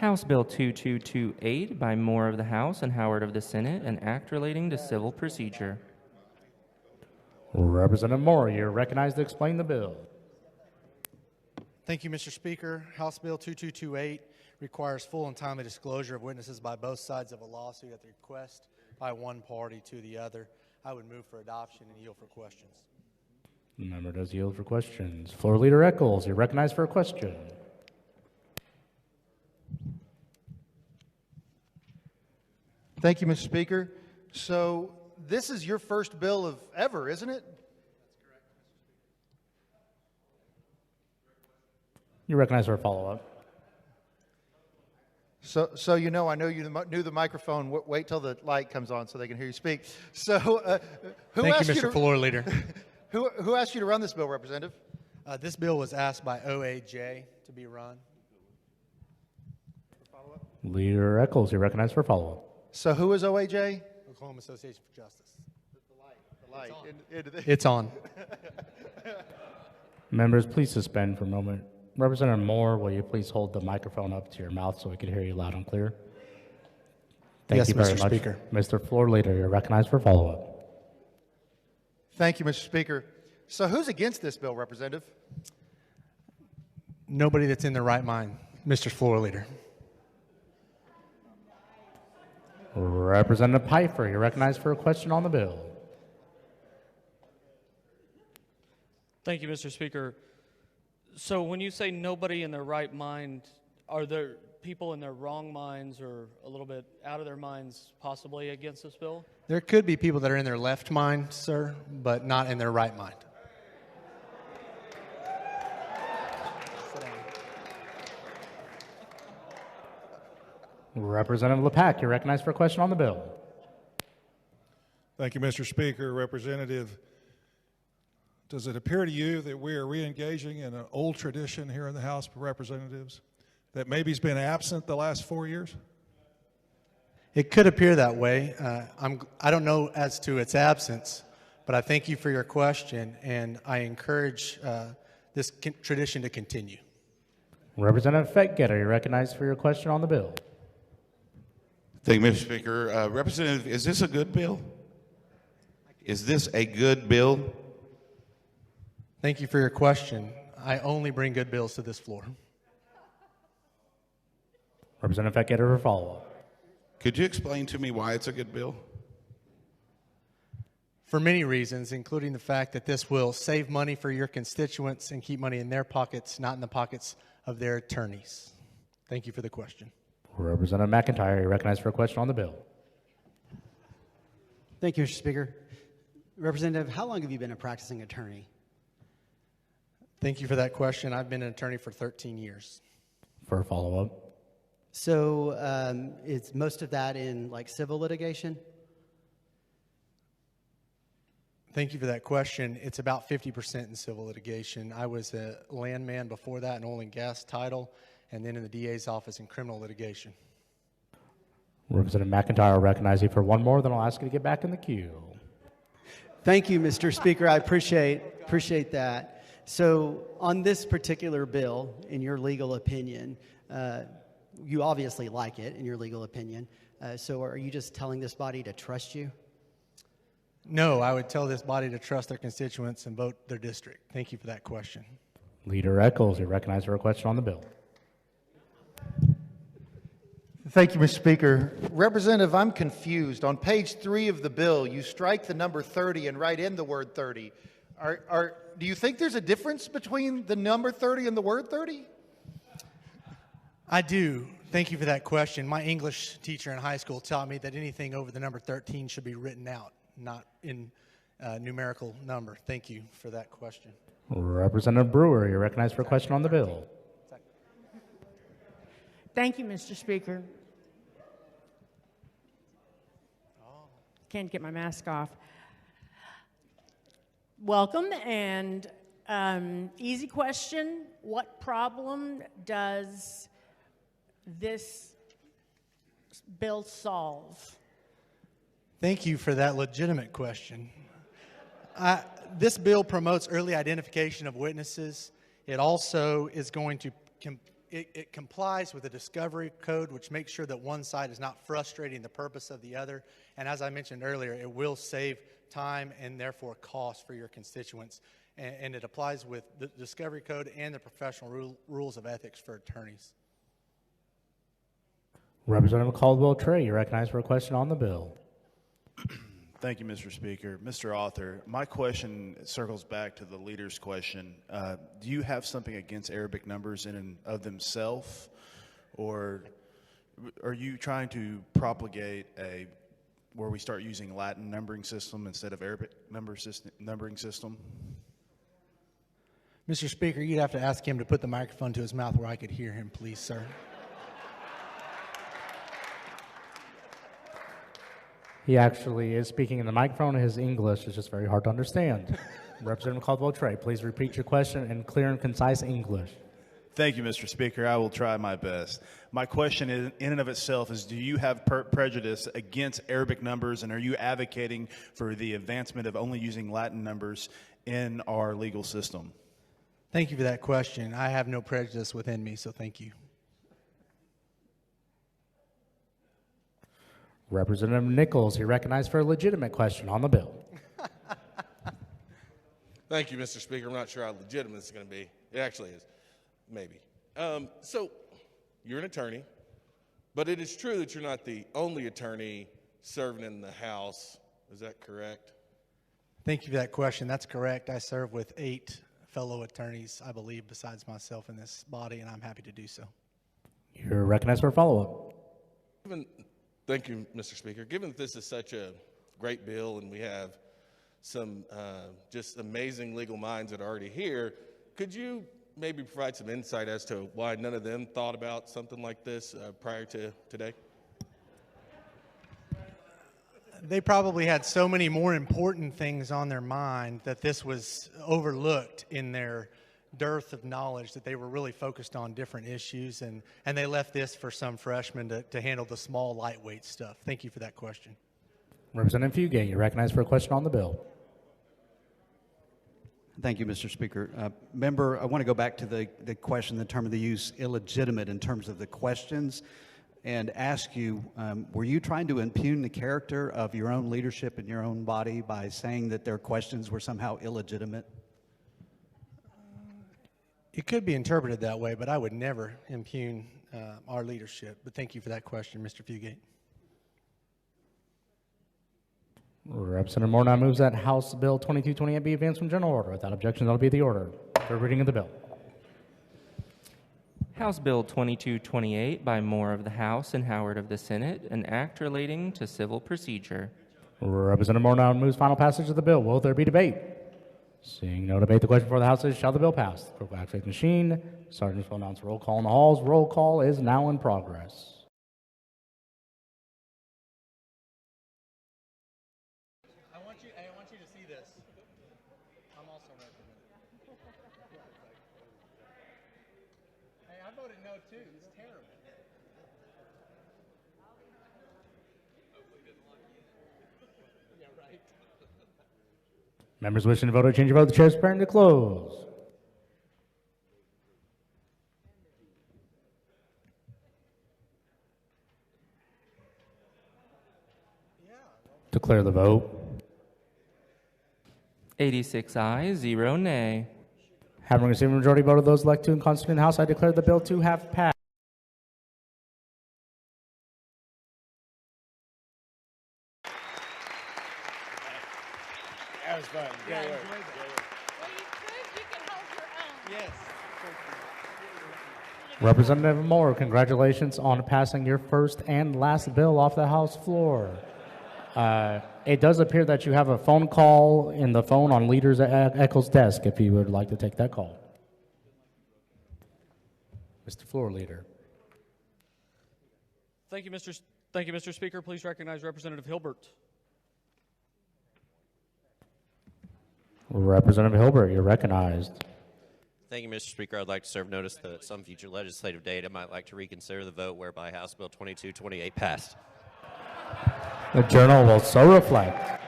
House Bill 2228 by Moore of the House and Howard of the Senate, an act relating to civil procedure. Representative Moore, you're recognized to explain the bill. Thank you, Mr. Speaker. House Bill 2228 requires full and timely disclosure of witnesses by both sides of a lawsuit at the request by one party to the other. I would move for adoption and yield for questions. The member does yield for questions. Floor Leader Eccles, you're recognized for a question. Thank you, Mr. Speaker. So this is your first bill of ever, isn't it? You're recognized for a follow-up. So you know, I know you knew the microphone. Wait till the light comes on so they can hear you speak. So who Thank asked you, Mr. Floor Leader. Who asked you to run this bill, Representative? This bill was asked by OAJ to be run. Leader Eccles, you're recognized for a follow-up. So who is OAJ? Oklahoma Association for Justice. The light. It's on. Members, please suspend for a moment. Representative Moore, will you please hold the microphone up to your mouth so we can hear you loud and clear? Thank Yes, you very Mr. much. Speaker. Mr. Floor Leader, you're recognized for follow-up. Thank you, Mr. Speaker. So who's against this bill, Representative? Nobody that's in their right mind, Mr. Floor Leader. Representative Pfeiffer, you're recognized for a question on the bill. Thank you, Mr. Speaker. So when you say nobody in their right mind, are there people in their wrong minds or a little bit out of their minds possibly against this bill? There could be people that are in their left mind, sir, but not in their right mind. Representative Lepak, you're recognized for a question on the bill. Thank you, Mr. Speaker. Representative, does it appear to you that we are re-engaging in an old tradition here in the House of Representatives that maybe has been absent the last 4 years? It could appear that way. I don't know as to its absence, but I thank you for your question, and I encourage this tradition to continue. Representative Fettgetter, you're recognized for your question on the bill. Thank you, Mr. Speaker. Representative, is this a good bill? Is this a good bill? Thank you for your question. I only bring good bills to this floor. Representative Fettgetter for follow-up. Could you explain to me why it's a good bill? For many reasons, including the fact that this will save money for your constituents and keep money in their pockets, not in the pockets of their attorneys. Thank you for the question. Representative McIntyre, you're recognized for a question on the bill. Thank you, Mr. Speaker. Representative, how long have you been a practicing attorney? Thank you for that question. I've been an attorney for 13 years. For a follow-up. So is most of that in like civil litigation? Thank you for that question. It's about 50% in civil litigation. I was a landman before that in oil and gas title, and then in the DA's office in criminal litigation. Representative McIntyre, I'll recognize you for one more, then I'll ask you to get back in the queue. Thank you, Mr. Speaker. I appreciate that. So on this particular bill, in your legal opinion, you obviously like it in your legal opinion. So are you just telling this body to trust you? No, I would tell this body to trust their constituents and vote their district. Thank you for that question. Leader Eccles, you're recognized for a question on the bill. Thank you, Mr. Speaker. Representative, I'm confused. On page 3 of the bill, you strike the number 30 and write in the word 30. Do you think there's a difference between the number 30 and the word 30? I do. Thank you for that question. My English teacher in high school taught me that anything over the number 13 should be written out, not in numerical number. Thank you for that question. Representative Brewer, you're recognized for a question on the bill. Thank you, Mr. Speaker. Can't get my mask off. Welcome, and easy question. What problem does this bill solve? Thank you for that legitimate question. This bill promotes early identification of witnesses. It also is going to it complies with the discovery code, which makes sure that one side is not frustrating the purpose of the other. And as I mentioned earlier, it will save time and therefore cost for your constituents. And it applies with the discovery code and the professional rules of ethics for attorneys. Representative Caldwell Trey, you're recognized for a question on the bill. Thank you, Mr. Speaker. Mr. Author, my question circles back to the leader's question. Do you have something against Arabic numbers in and of themselves, or are you trying to propagate where we start using Latin numbering system instead of Arabic numbering system? Mr. Speaker, you'd have to ask him to put the microphone to his mouth where I could hear him, please, sir. He actually is speaking in the microphone. His English is just very hard to understand. Representative Caldwell Trey, please repeat your question in clear and concise English. Thank you, Mr. Speaker. I will try my best. My question in and of itself is, do you have prejudice against Arabic numbers, and are you advocating for the advancement of only using Latin numbers in our legal system? Thank you for that question. I have no prejudice within me, so thank you. Representative Nichols, you're recognized for a legitimate question on the bill. Thank you, Mr. Speaker. I'm not sure how legitimate it's going to be. It actually is, maybe. So you're an attorney, but it is true that you're not the only attorney serving in the House. Is that correct? Thank you for that question. That's correct. I serve with 8 fellow attorneys, I believe, besides myself in this body, and I'm happy to do so. You're recognized for a follow-up. Thank you, Mr. Speaker. Given that this is such a great bill and we have some just amazing legal minds that are already here, could you maybe provide some insight as to why none of them thought about something like this prior to today? They probably had so many more important things on their mind that this was overlooked in their dearth of knowledge, that they were really focused on different issues, and they left this for some freshmen to handle the small, lightweight stuff. Thank you for that question. Representative Fugate, you're recognized for a question on the bill. Thank you, Mr. Speaker. Member, I want to go back to the question, the term of the use, illegitimate, in terms of the questions, and ask you, were you trying to impugn the character of your own leadership in your own body by saying that their questions were somehow illegitimate? It could be interpreted that way, but I would never impugn our leadership. But thank you for that question, Mr. Fugate. Representative Moore now moves that House Bill 2228 be advanced from general order. Without objection, that'll be the order. Third reading of the bill. House Bill 2228 by Moore of the House and Howard of the Senate, an act relating to civil procedure. Representative Moore now moves final passage of the bill. Will there be debate? Seeing no debate, the question before the House is, shall the bill pass? The clerk will activate the machine. Sergeants will announce roll call in the halls. Roll call is now in progress. I want you to see this. I'm also recommending. Hey, I voted no too. It's terrible. Yeah, right. Members wishing to vote or change your vote, the chair is preparing to close. Declare the vote. 86 ayes, 0 nay. Having received a majority vote of those elected to and constituted in the House, I declare the bill to have passed. That was fun. Yeah, Good work. enjoyed that. Well, you can hold your own. Yes. Representative Moore, congratulations on passing your first and last bill off the House floor. It does appear that you have a phone call in the phone on Leader Eccles' desk, if you would like to take that call. Mr. Floor Leader. Thank you, Mr. Speaker. Please recognize Representative Hilbert. Representative Hilbert, you're recognized. Thank you, Mr. Speaker. I'd like to serve notice that at some future legislative date, I might like to reconsider the vote whereby House Bill 2228 passed. The Journal will so reflect.